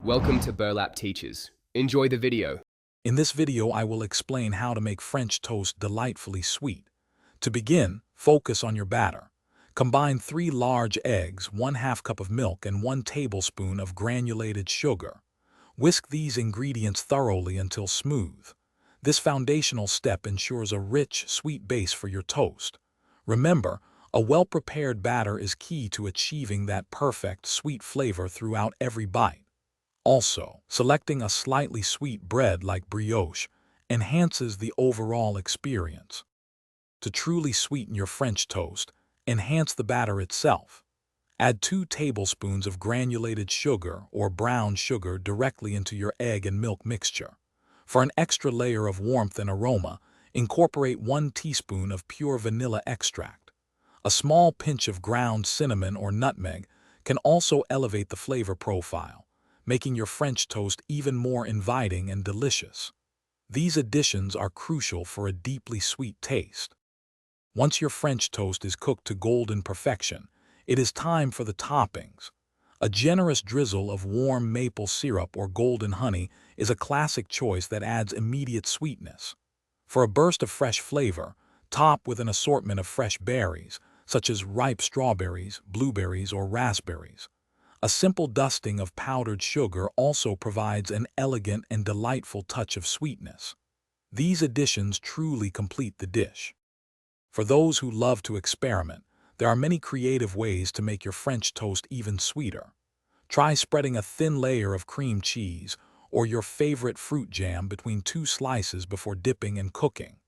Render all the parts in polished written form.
Welcome to Burlap Teachers. Enjoy the video. In this video, I will explain how to make French toast delightfully sweet. To begin, focus on your batter. Combine 3 large eggs, 1/2 cup of milk, and 1 tablespoon of granulated sugar. Whisk these ingredients thoroughly until smooth. This foundational step ensures a rich, sweet base for your toast. Remember, a well-prepared batter is key to achieving that perfect, sweet flavor throughout every bite. Also, selecting a slightly sweet bread like brioche enhances the overall experience. To truly sweeten your French toast, enhance the batter itself. Add 2 tablespoons of granulated sugar or brown sugar directly into your egg and milk mixture. For an extra layer of warmth and aroma, incorporate 1 teaspoon of pure vanilla extract. A small pinch of ground cinnamon or nutmeg can also elevate the flavor profile, making your French toast even more inviting and delicious. These additions are crucial for a deeply sweet taste. Once your French toast is cooked to golden perfection, it is time for the toppings. A generous drizzle of warm maple syrup or golden honey is a classic choice that adds immediate sweetness. For a burst of fresh flavor, top with an assortment of fresh berries, such as ripe strawberries, blueberries, or raspberries. A simple dusting of powdered sugar also provides an elegant and delightful touch of sweetness. These additions truly complete the dish. For those who love to experiment, there are many creative ways to make your French toast even sweeter. Try spreading a thin layer of cream cheese or your favorite fruit jam between 2 slices before dipping and cooking.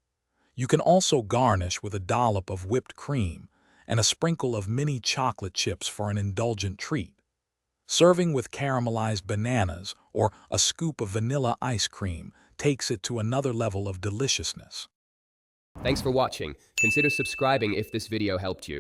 You can also garnish with a dollop of whipped cream and a sprinkle of mini chocolate chips for an indulgent treat. Serving with caramelized bananas or a scoop of vanilla ice cream takes it to another level of deliciousness. Thanks for watching. Consider subscribing if this video helped you.